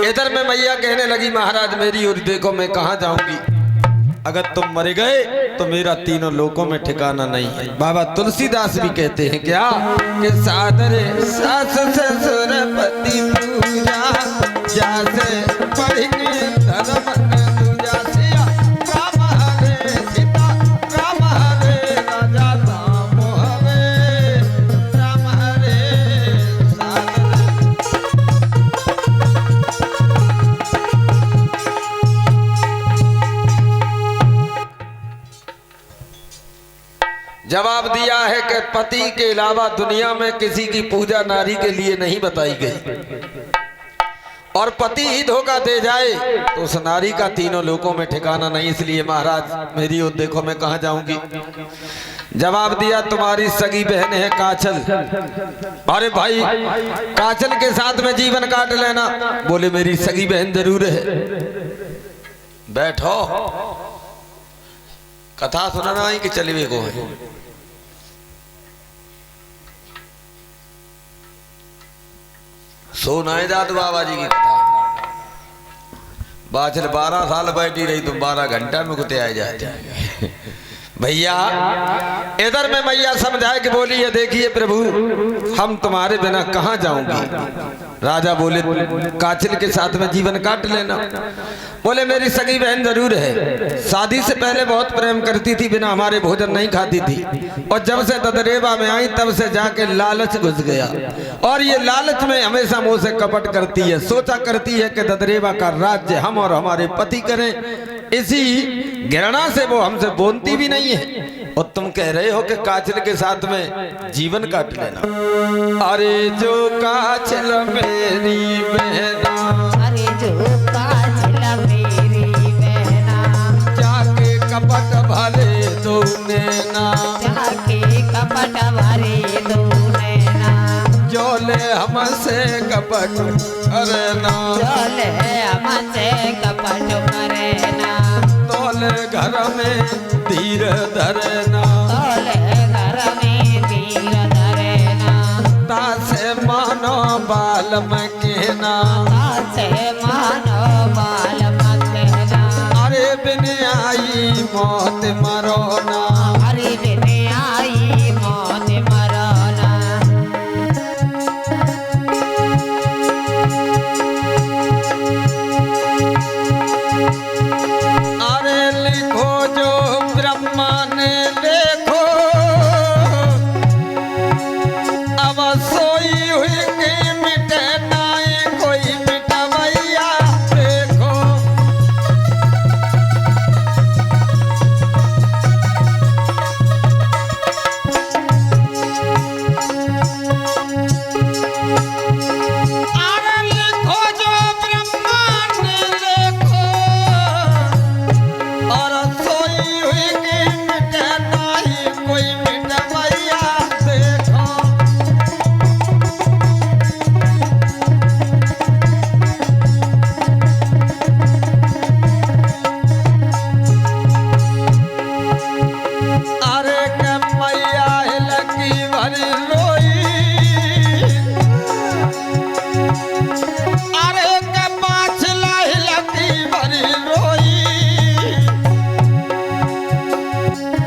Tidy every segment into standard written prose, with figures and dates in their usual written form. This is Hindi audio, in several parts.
इधर में मैया कहने लगी महाराज मेरी ओर देखो, मैं कहाँ जाऊंगी? अगर तुम मर गए तो मेरा तीनों लोकों में ठिकाना नहीं है। बाबा तुलसीदास भी कहते हैं क्या कि सादरे सास ससुर पति पूजा जैसे पढ़ने धर्म दूजा सिया राम हरे सीता राम हरे राजा राम हरे राम हरे सादरे। जवाब दिया है कि पति के अलावा दुनिया में किसी की पूजा नारी के लिए नहीं बताई गई, और पति ही धोखा दे जाए तो उस नारी का तीनों लोकों में ठिकाना नहीं। इसलिए महाराज मेरी ओर देखो, मैं कहाँ जाऊंगी? जवाब दिया तुम्हारी सगी बहन है काचल। अरे भाई काचल के साथ में जीवन काट लेना। बोले मेरी सगी बहन जरूर है। बैठो, कथा सुनाना ही कि चलिए को है। सोनाए जात बाबा जी की कथा। बाचल 12 साल बैठी रही, तुम 12 घंटा में कुते आए जाते भैया। इधर में मैया समझाए कि बोली ये देखिए प्रभु, हम तुम्हारे बिना कहाँ जाऊंगी? राजा बोले काचिल के साथ में जीवन काट लेना। बोले मेरी सगी बहन जरूर है, शादी से पहले बहुत प्रेम करती थी, बिना हमारे भोजन नहीं खाती थी, और जब से ददरेवा में आई तब से जाके लालच घुस गया, और ये लालच में हमेशा मुंह से कपट करती है। सोचा करती है कि ददरेवा का राज्य हम और हमारे पति करें, इसी घृणा से वो हमसे बोलती भी नहीं है। और तुम कह रहे हो कि काचिल के साथ में जीवन काट लेना। अरे जो काचिल मेरी बहना, अरे जो काचिल मेरी बहना, जाके कपट भरे दो नैना, जाके कपट भरे दो नैना, जोले हमसे कपट करना, जोले हमसे कपट करना, तोले घर में धीर धरना, तोले घर में धीर धरना, तासे मानो बाल में कहना, तासे मानो बाल मत कहना, अरे बिन आई मौत मरोना, अरे बिन आई मौत मरोना। अरे लिखो जो ब्रह्मा ने देखो, अब सोई हुई की मिटे नाई कोई मिटवैया देखो। अरे लिखो जो ब्रह्मा ने देखो, और सोई हुई की मिटे नाई कोई मिटवैया देखो। अरे के मैया लगी भरी रोई, अरे के पाछला लगी भरी रोई,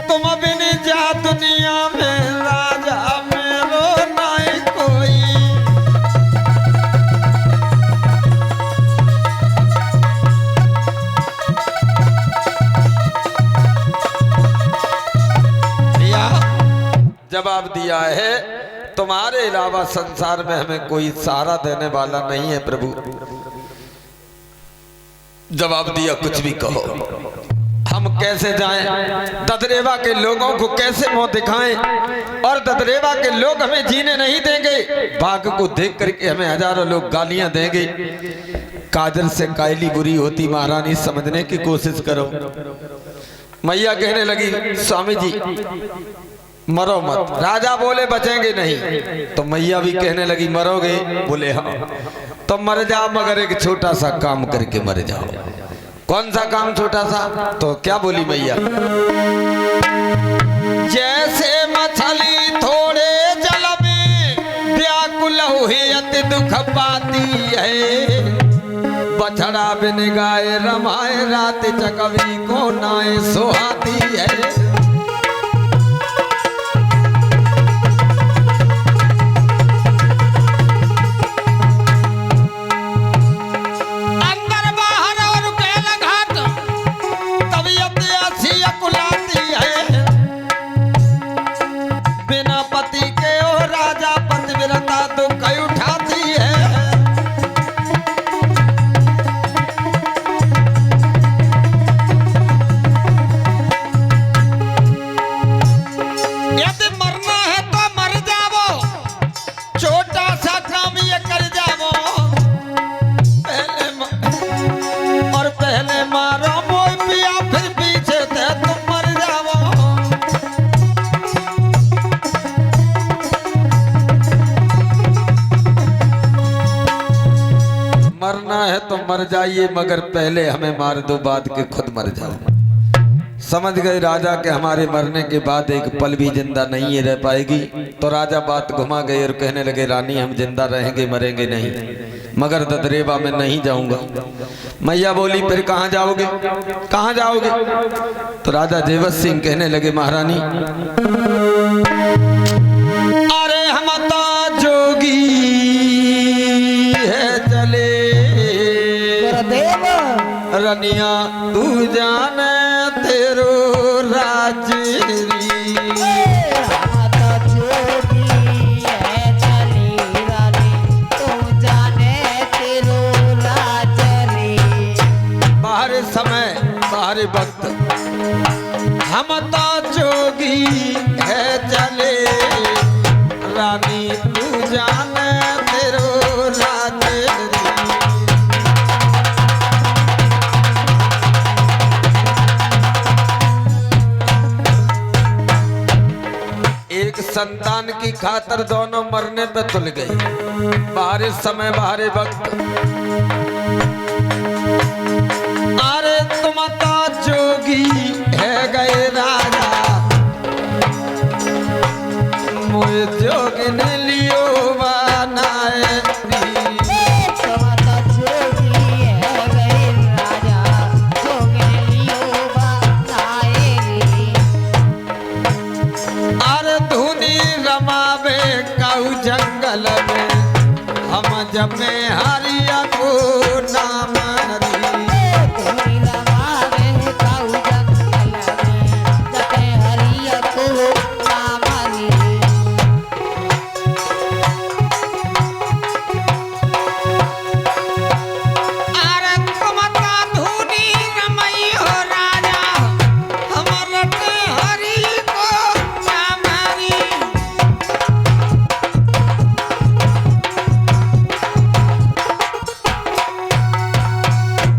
तुम बिन जा दुनिया में राजा मेरो नहीं कोई। भैया जवाब दिया है तुम्हारे अलावा संसार में हमें कोई सहारा देने वाला नहीं है प्रभु। जवाब दिया कुछ भी कहो, हम कैसे जाएं? ददरेवा के लोगों को कैसे मुंह दिखाएं? और ददरेवा के लोग हमें जीने नहीं देंगे। बाघ को देख करके हमें हजारों लोग गालियां देंगे। काजल से कायली बुरी होती महारानी, समझने की कोशिश करो। मैया कहने लगी स्वामी जी मरो मत। राजा बोले बचेंगे नहीं, तो मैया भी कहने लगी मरोगे? बोले हाँ। तो मर जाओ, मगर एक छोटा सा काम करके मर जाओ। कौन सा काम छोटा सा? तो क्या बोली मैया? जैसे मछली थोड़े जल में व्याकुल हुई अति दुख पाती है, बछड़ा बिन गाए रमाए रात चकवी को नाए सुहाती है। अंदर बाहर और बैल घाट तबीयत ऐसी अकुलाती है। बिना पति के ओ राजा पतिव्रता तो कई उठाती है। यदि मरना है तो मर जाओ, छोटा सा काम ये कर जाओ। पहले मारो मोह पिया फिर पीछे थे तुम मर जाओ। मरना है तो मर जाइए मगर पहले हमें मार दो, बाद के खुद मर जाओ। समझ गए राजा के हमारे मरने के बाद एक पल भी जिंदा नहीं रह पाएगी। तो राजा बात घुमा गए और कहने लगे रानी हम जिंदा रहेंगे मरेंगे नहीं, मगर ददरेवा में नहीं जाऊंगा। मैया बोली फिर कहाँ जाओगे, कहाँ जाओगे? तो राजा जेवत सिंह कहने लगे महारानी अरे हम तो जोगी है चले रनिया तू जाने तेरो राजरी। बाहर समय बाहर वक्त हम तो जोगी है चले रानी तू जाने तेरो राजरी। एक संतान की खातर दोनों मरने पे तुल गए। बाहर समय बाहर वक्त अरे तुम तो जोगी है गए राजा मोए जोगिन लियो बनाए। अरे धुनी रमावे काऊ जंगल में हम जमे हरिया को नाम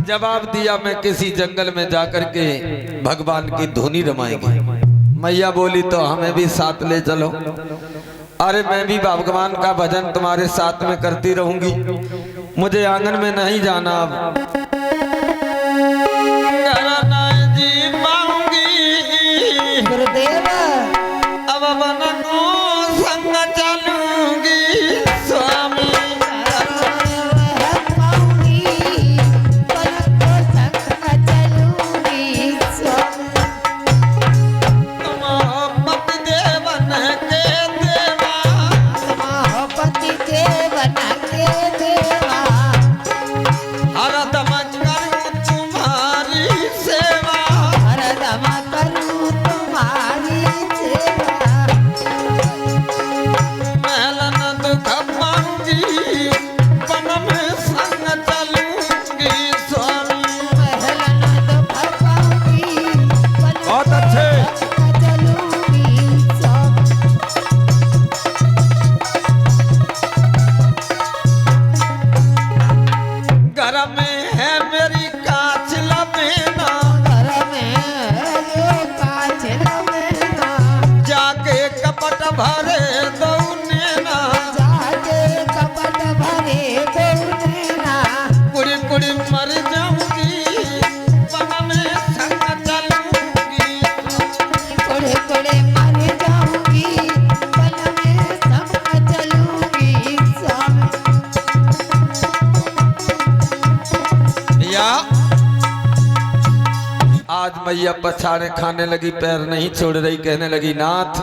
जवाब दिया मैं किसी जंगल में जाकर के भगवान की धुनी रमाएंगे। मैया बोली तो हमें भी साथ ले चलो। अरे मैं भी भगवान का भजन तुम्हारे साथ में करती रहूंगी, मुझे आंगन में नहीं जाना। अब मन को संग चलूंगी स्वामी। आज मैया पछाड़े खाने लगी, पैर नहीं छोड़ रही, कहने लगी नाथ